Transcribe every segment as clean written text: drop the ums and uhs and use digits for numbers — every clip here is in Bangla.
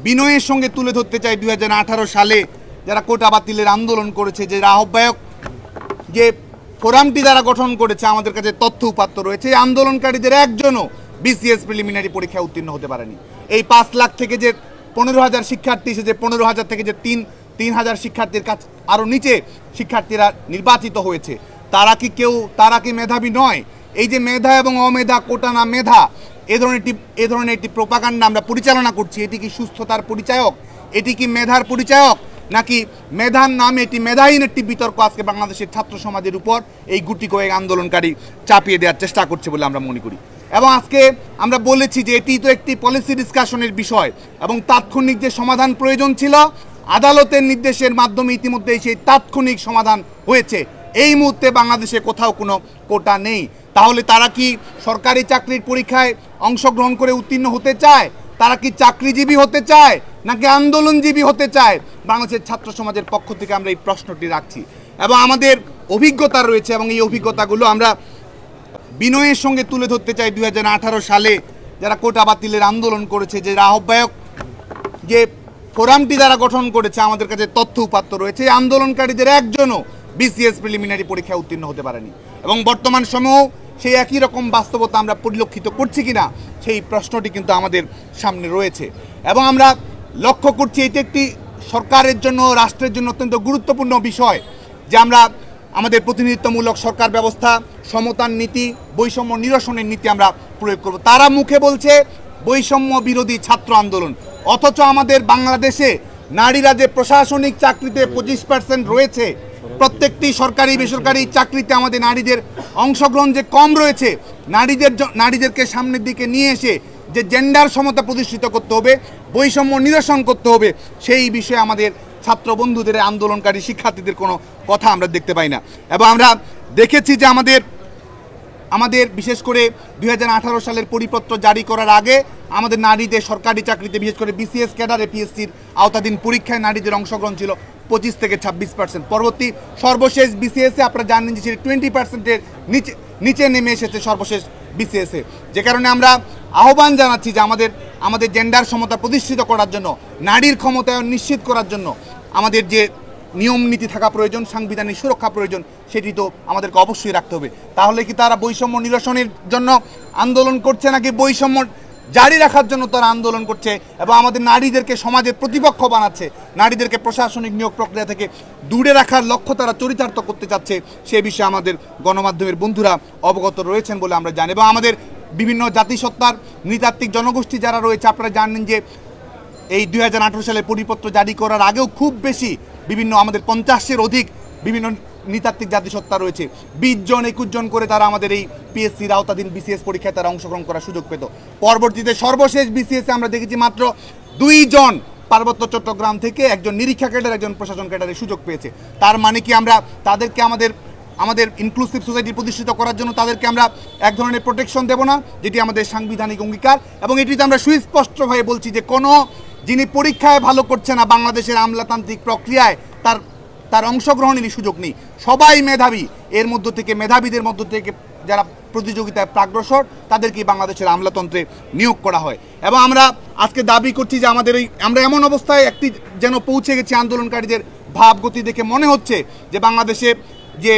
বিনয়ের সঙ্গে তুলে ধরতে চাই 2018 সালে যারা কোটা বাতিলের আন্দোলন করেছে, যে আহ্বায়ক যে ফোরামটি যারা গঠন করেছে, আমাদের কাছে তথ্য উপাত্ত রয়েছে। এই আন্দোলনকারীদের একজনও বিসিএস প্রিলিমিনারি পরীক্ষায় উত্তীর্ণ হতে পারেনি। এই 5 লাখ থেকে যে 15,000 শিক্ষার্থী এসেছে, 15,000 থেকে যে 3,000 শিক্ষার্থীর কাছে আরও নিচে শিক্ষার্থীরা নির্বাচিত হয়েছে, তারা কি মেধাবী নয়? এই যে মেধা এবং অমেধা, কোটা না মেধা, এ ধরনের একটি প্রোপাগান্ডা আমরা পরিচালনা করছি, এটি কি সুস্থতার পরিচায়ক? এটি কি মেধার পরিচায়ক? নাকি মেধার নামে এটি মেধাহীন একটি বিতর্ক আজকে বাংলাদেশের ছাত্র সমাজের উপর এই গুটি কয়েক আন্দোলনকারী চাপিয়ে দেওয়ার চেষ্টা করছে বলে আমরা মনে করি। এবং আজকে আমরা বলেছি যে এটি তো একটি পলিসি ডিসকাশনের বিষয় এবং তাৎক্ষণিক যে সমাধান প্রয়োজন ছিল, আদালতের নির্দেশের মাধ্যমে ইতিমধ্যে সেই তাৎক্ষণিক সমাধান হয়েছে। এই মুহূর্তে বাংলাদেশে কোথাও কোনো কোটা নেই। তাহলে তারা কি সরকারি চাকরির পরীক্ষায় অংশগ্রহণ করে উত্তীর্ণ হতে চায়? তারা কি চাকরিজীবী হতে চায় নাকি আন্দোলনজীবী হতে চায়? বাংলাদেশের ছাত্র সমাজের পক্ষ থেকে আমরা এই প্রশ্নটি রাখছি এবং আমাদের অভিজ্ঞতা রয়েছে এবং এই অভিজ্ঞতাগুলো আমরা বিনয়ের সঙ্গে তুলে ধরতে চাই। 2018 সালে যারা কোটা বাতিলের আন্দোলন করেছে, যে আহ্বায়ক যে ফোরামটি যারা গঠন করেছে, আমাদের কাছে তথ্য উপাত্ত রয়েছে। এই আন্দোলনকারীদের একজনও বিসিএস প্রিলিমিনারি পরীক্ষায় উত্তীর্ণ হতে পারেনি এবং বর্তমান সময়েও সেই একই রকম বাস্তবতা আমরা পরিলক্ষিত করছি কিনা সেই প্রশ্নটি কিন্তু আমাদের সামনে রয়েছে। এবং আমরা লক্ষ্য করছি এটি একটি সরকারের জন্য, রাষ্ট্রের জন্য অত্যন্ত গুরুত্বপূর্ণ বিষয় যে আমরা আমাদের প্রতিনিধিত্বমূলক সরকার ব্যবস্থা, সমতার নীতি, বৈষম্য নিরসনের নীতি আমরা প্রয়োগ করব। তারা মুখে বলছে বৈষম্য বিরোধী ছাত্র আন্দোলন, অথচ আমাদের বাংলাদেশে নারীরা যে প্রশাসনিক চাকরিতে 25% রয়েছে, প্রত্যেকটি সরকারি বেসরকারি চাকরিতে আমাদের নারীদের অংশগ্রহণ যে কম রয়েছে, নারীদেরকে সামনের দিকে নিয়ে এসে যে জেন্ডার সমতা প্রতিষ্ঠিত করতে হবে, বৈষম্য নিরসন করতে হবে, সেই বিষয়ে আমাদের ছাত্র বন্ধুদের, আন্দোলনকারী শিক্ষার্থীদের কোনো কথা আমরা দেখতে পাই না। এবং আমরা দেখেছি যে আমাদের বিশেষ করে 2018 সালের পরিপত্র জারি করার আগে আমাদের নারীদের সরকারি চাকরিতে, বিশেষ করে বিসিএস ক্যাডার এপিএসসির আওতাধীন পরীক্ষায় নারীদের অংশগ্রহণ ছিল 25 থেকে 26%। পরবর্তী সর্বশেষ বিসিএসে আপনারা জানেন যে সেটি 20%-এর নিচে নেমে এসেছে সর্বশেষ বিসিএসে। যে কারণে আমরা আহ্বান জানাচ্ছি যে আমাদের জেন্ডার সমতা প্রতিষ্ঠিত করার জন্য, নারীর ক্ষমতায়ন নিশ্চিত করার জন্য আমাদের যে নিয়ম নীতি থাকা প্রয়োজন, সাংবিধানিক সুরক্ষা প্রয়োজন, সেটি তো আমাদেরকে অবশ্যই রাখতে হবে। তাহলে কি তারা বৈষম্য নিরসনের জন্য আন্দোলন করছে নাকি বৈষম্য জারি রাখার জন্য তারা আন্দোলন করছে এবং আমাদের নারীদেরকে সমাজের প্রতিপক্ষ বানাচ্ছে, নারীদেরকে প্রশাসনিক নিয়োগ প্রক্রিয়া থেকে দূরে রাখার লক্ষ্য তারা চরিতার্থ করতে চাচ্ছে, সে বিষয়ে আমাদের গণমাধ্যমের বন্ধুরা অবগত রয়েছেন বলে আমরা জানি। এবং আমাদের বিভিন্ন জাতিসত্তার নৃতাত্ত্বিক জনগোষ্ঠী যারা রয়েছে, আপনারা জানেন যে এই 2018 সালে পরিপত্র জারি করার আগেও খুব বেশি বিভিন্ন আমাদের 50-এর অধিক বিভিন্ন নৃতাত্ত্বিক জাতিসত্তা রয়েছে। 20 জন 21 জন করে তারা আমাদের এই পিএসসির আওতাধীন বিসিএস পরীক্ষায় তারা অংশগ্রহণ করার সুযোগ পেত। পরবর্তীতে সর্বশেষ বিসিএসে আমরা দেখেছি মাত্র 2 জন পার্বত্য চট্টগ্রাম থেকে, একজন নিরীক্ষা ক্যাডার, একজন প্রশাসন ক্যাডারের সুযোগ পেয়েছে। তার মানে কি আমরা তাদেরকে আমাদের ইনক্লুসিভ সোসাইটি প্রতিষ্ঠিত করার জন্য তাদেরকে আমরা এক ধরনের প্রোটেকশন দেব না, যেটি আমাদের সাংবিধানিক অঙ্গীকার। এবং এটিতে আমরা সুস্পষ্টভাবে বলছি যে যিনি পরীক্ষায় ভালো করছে না, বাংলাদেশের আমলাতান্ত্রিক প্রক্রিয়ায় তার অংশগ্রহণেরই সুযোগ নেই। সবাই মেধাবী, এর মধ্য থেকে মেধাবীদের মধ্য থেকে যারা প্রতিযোগিতায় প্রাগ্রসর, তাদেরকেই বাংলাদেশের আমলাতন্ত্রে নিয়োগ করা হয়। এবং আমরা আজকে দাবি করছি যে আমরা এমন অবস্থায় একটি যেন পৌঁছে গেছি, আন্দোলনকারীদের ভাবগতি দেখে মনে হচ্ছে যে বাংলাদেশে যে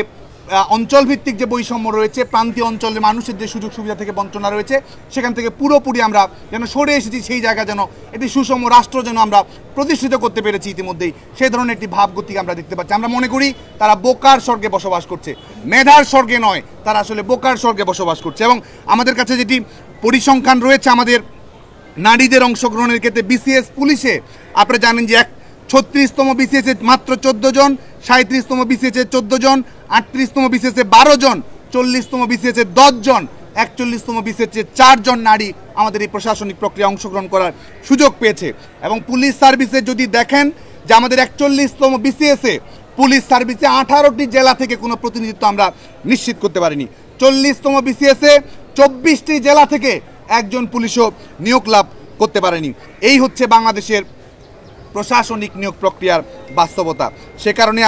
অঞ্চলভিত্তিক যে বৈষম্য রয়েছে, প্রান্তীয় অঞ্চলের মানুষের যে সুযোগ সুবিধা থেকে বঞ্চনা রয়েছে, সেখান থেকে পুরোপুরি আমরা যেন সরে এসেছি, সেই জায়গা যেন একটি সুষম রাষ্ট্র যেন আমরা প্রতিষ্ঠিত করতে পেরেছি ইতিমধ্যেই, সেই ধরনের একটি ভাবগতি আমরা দেখতে পাচ্ছি। আমরা মনে করি তারা বোকার স্বর্গে বসবাস করছে, মেধার স্বর্গে নয়, তারা আসলে বোকার স্বর্গে বসবাস করছে। এবং আমাদের কাছে যেটি পরিসংখ্যান রয়েছে আমাদের নারীদের অংশগ্রহণের ক্ষেত্রে, বিসিএস পুলিশে আপনারা জানেন যে 36তম বিসিএসে মাত্র 14 জন, 37তম বিসিএসে 14 জন, 38তম বিসিএসে 12 জন, 40তম বিসিএসে 10 জন, 41তম বিসিএসে 4 জন নারী আমাদের এই প্রশাসনিক প্রক্রিয়া অংশগ্রহণ করার সুযোগ পেয়েছে। এবং পুলিশ সার্ভিসে যদি দেখেন যে আমাদের 41তম বিসিএসে পুলিশ সার্ভিসে 18টি জেলা থেকে কোনো প্রতিনিধিত্ব আমরা নিশ্চিত করতে পারিনি। 40তম বিসিএসে 24টি জেলা থেকে একজন পুলিশও নিয়োগ লাভ করতে পারেনি। এই হচ্ছে বাংলাদেশের প্রশাসনিক নিয়োগ প্রক্রিয়ার বাস্তবতা। সে কারণে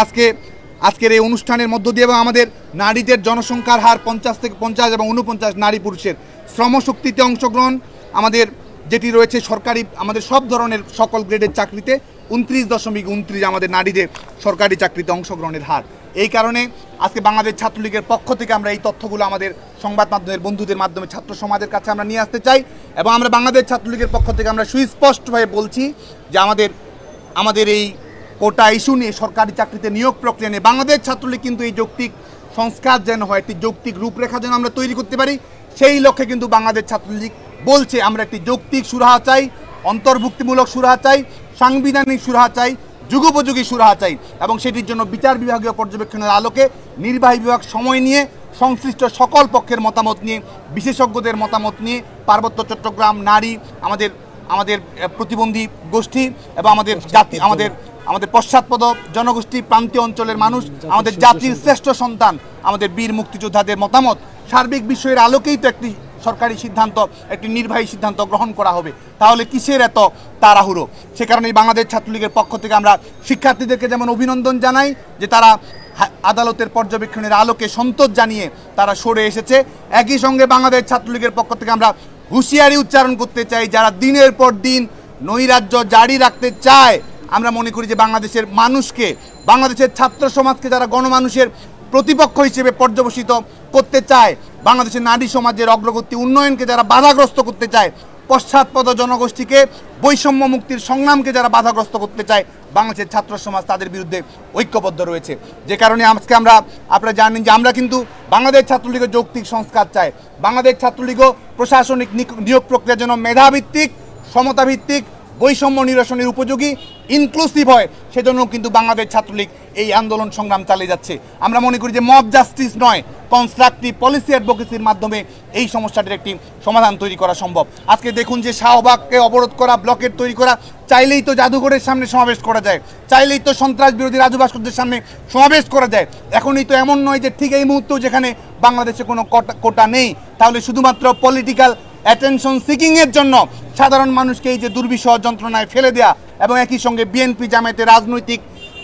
আজকের এই অনুষ্ঠানের মধ্য দিয়ে এবং আমাদের নারীদের জনসংখ্যার হার 50 থেকে 50 এবং 49 নারী পুরুষের শ্রমশক্তিতে অংশগ্রহণ, আমাদের যেটি রয়েছে সরকারি আমাদের সব ধরনের সকল গ্রেডের চাকরিতে 29.29 আমাদের নারীদের সরকারি চাকরিতে অংশগ্রহণের হার। এই কারণে আজকে বাংলাদেশ ছাত্রলীগের পক্ষ থেকে আমরা এই তথ্যগুলো আমাদের সংবাদ মাধ্যমের বন্ধুদের মাধ্যমে ছাত্র সমাজের কাছে আমরা নিয়ে আসতে চাই এবং আমরা বাংলাদেশ ছাত্রলীগের পক্ষ থেকে আমরা সুস্পষ্টভাবে বলছি যে আমাদের এই কোটা ইস্যু নিয়ে সরকারি চাকরিতে নিয়োগ প্রক্রিয়া নিয়ে বাংলাদেশ ছাত্রলীগ কিন্তু এই যৌক্তিক সংস্কার যেন হয়, একটি যৌক্তিক রূপরেখা যেন আমরা তৈরি করতে পারি, সেই লক্ষ্যে কিন্তু বাংলাদেশ ছাত্রলীগ বলছে আমরা একটি যৌক্তিক সুরাহা চাই, অন্তর্ভুক্তিমূলক সুরাহা চাই, সাংবিধানিক সুরাহা চাই, যুগোপযোগী সুরাহা চাই এবং সেটির জন্য বিচার বিভাগীয় পর্যবেক্ষণের আলোকে নির্বাহী বিভাগ সময় নিয়ে সংশ্লিষ্ট সকল পক্ষের মতামত নিয়ে, বিশেষজ্ঞদের মতামত নিয়ে, পার্বত্য চট্টগ্রাম, নারী, আমাদের প্রতিবন্ধী গোষ্ঠী এবং আমাদের জাতি, আমাদের পশ্চাৎপদ জনগোষ্ঠী, প্রান্তীয় অঞ্চলের মানুষ, আমাদের জাতির শ্রেষ্ঠ সন্তান, আমাদের বীর মুক্তিযোদ্ধাদের মতামত, সার্বিক বিষয়ের আলোকেই তো একটি সরকারি সিদ্ধান্ত, একটি নির্বাহী সিদ্ধান্ত গ্রহণ করা হবে। তাহলে কিসের এত তাড়াহুড়ো? সে কারণেই বাংলাদেশ ছাত্রলীগের পক্ষ থেকে আমরা শিক্ষার্থীদেরকে যেমন অভিনন্দন জানাই যে তারা আদালতের পর্যবেক্ষণের আলোকে সন্তোষ জানিয়ে তারা সরে এসেছে, একই সঙ্গে বাংলাদেশ ছাত্রলীগের পক্ষ থেকে আমরা হুঁশিয়ারি উচ্চারণ করতে চাই যারা দিনের পর দিন নৈরাজ্য জারি রাখতে চায়। আমরা মনে করি যে বাংলাদেশের মানুষকে, বাংলাদেশের ছাত্র সমাজকে যারা গণমানুষের প্রতিপক্ষ হিসেবে পর্যবেসিত করতে চায়, বাংলাদেশের নারী সমাজের অগ্রগতি উন্নয়নকে যারা বাধাগ্রস্ত করতে চায়, পশ্চাৎপদ জনগোষ্ঠীকে বৈষম্য মুক্তির সংগ্রামকে যারা বাধাগ্রস্ত করতে চায়, বাংলাদেশের ছাত্র সমাজ তাদের বিরুদ্ধে ঐক্যবদ্ধ রয়েছে। যে কারণে আজকে আপনারা জানেন যে আমরা কিন্তু বাংলাদেশ ছাত্রলীগের যৌক্তিক সংস্কার চাই। বাংলাদেশ ছাত্রলীগও প্রশাসনিক নিয়োগ প্রক্রিয়া যেন মেধাভিত্তিক, সমতাভিত্তিক, বৈষম্য নিরসনের উপযোগী, ইনক্লুসিভ হয়, সেজন্য কিন্তু বাংলাদেশ ছাত্রলীগ এই আন্দোলন সংগ্রাম চালিয়ে যাচ্ছে। আমরা মনে করি যে মব জাস্টিস নয়, কনস্ট্রাকটিভ পলিসি অ্যাডভোকেসির মাধ্যমে এই সমস্যাটির একটি সমাধান তৈরি করা সম্ভব। আজকে দেখুন যে শাহবাগকে অবরোধ করা, ব্লকেট তৈরি করা, চাইলেই তো জাদুঘরের সামনে সমাবেশ করা যায়, চাইলেই তো সন্ত্রাস বিরোধী রাজু ভাস্করদের সামনে সমাবেশ করা যায়। এখনই তো এমন নয় যে ঠিক এই মুহূর্তেও যেখানে বাংলাদেশে কোনো কোটা নেই, তাহলে শুধুমাত্র পলিটিক্যাল অ্যাটেনশন সিকিংয়ের জন্য সাধারণ মানুষকে এই যে দুর্বিষহ যন্ত্রণায় ফেলে দেয়া এবং একই সঙ্গে বিএনপি জামায়াতের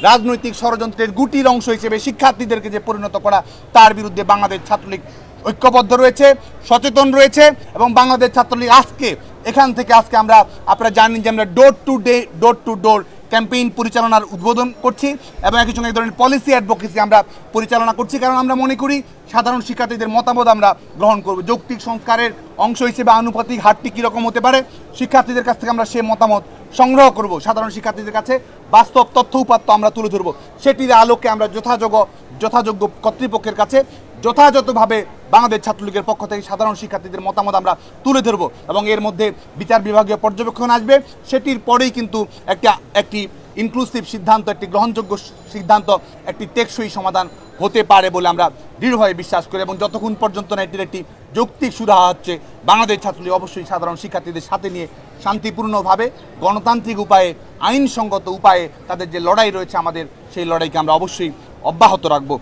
রাজনৈতিক ষড়যন্ত্রের গুটির অংশ হিসেবে শিক্ষার্থীদেরকে যে পরিণত করা, তার বিরুদ্ধে বাংলাদেশ ছাত্রলীগ ঐক্যবদ্ধ রয়েছে, সচেতন রয়েছে এবং বাংলাদেশ ছাত্রলীগ এখান থেকে আপনারা জানেন যে আমরা ডোর টু ডোর ক্যাম্পেইন পরিচালনার উদ্বোধন করছি এবং একই সঙ্গে এক ধরনের পলিসি অ্যাডভোকেসি আমরা পরিচালনা করছি, কারণ আমরা মনে করি সাধারণ শিক্ষার্থীদের মতামত আমরা গ্রহণ করব। যৌক্তিক সংস্কারের অংশ হিসেবে আনুপাতিক হারটি কীরকম হতে পারে, শিক্ষার্থীদের কাছ থেকে আমরা সে মতামত সংগ্রহ করব, সাধারণ শিক্ষার্থীদের কাছে বাস্তব তথ্য উপাত্ত আমরা তুলে ধরব, সেটির আলোকে আমরা যথাযোগ্য কর্তৃপক্ষের কাছে যথাযথভাবে বাংলাদেশ ছাত্রলীগের পক্ষ থেকে সাধারণ শিক্ষার্থীদের মতামত আমরা তুলে ধরব এবং এর মধ্যে বিচার বিভাগীয় পর্যবেক্ষণ আসবে। সেটির পরেই কিন্তু একটি ইনক্লুসিভ সিদ্ধান্ত, একটি গ্রহণযোগ্য সিদ্ধান্ত, একটি টেকসই সমাধান হতে পারে বলে আমরা দৃঢ়ভাবে বিশ্বাস করি এবং যতক্ষণ পর্যন্ত না এটির একটি যৌক্তিক সুরাহা হচ্ছে, বাংলাদেশ ছাত্রলীগ অবশ্যই সাধারণ শিক্ষার্থীদের সাথে নিয়ে শান্তিপূর্ণভাবে গণতান্ত্রিক উপায়ে, আইনসঙ্গত উপায়ে তাদের যে লড়াই রয়েছে আমাদের, সেই লড়াইকে আমরা অবশ্যই অব্যাহত রাখবো।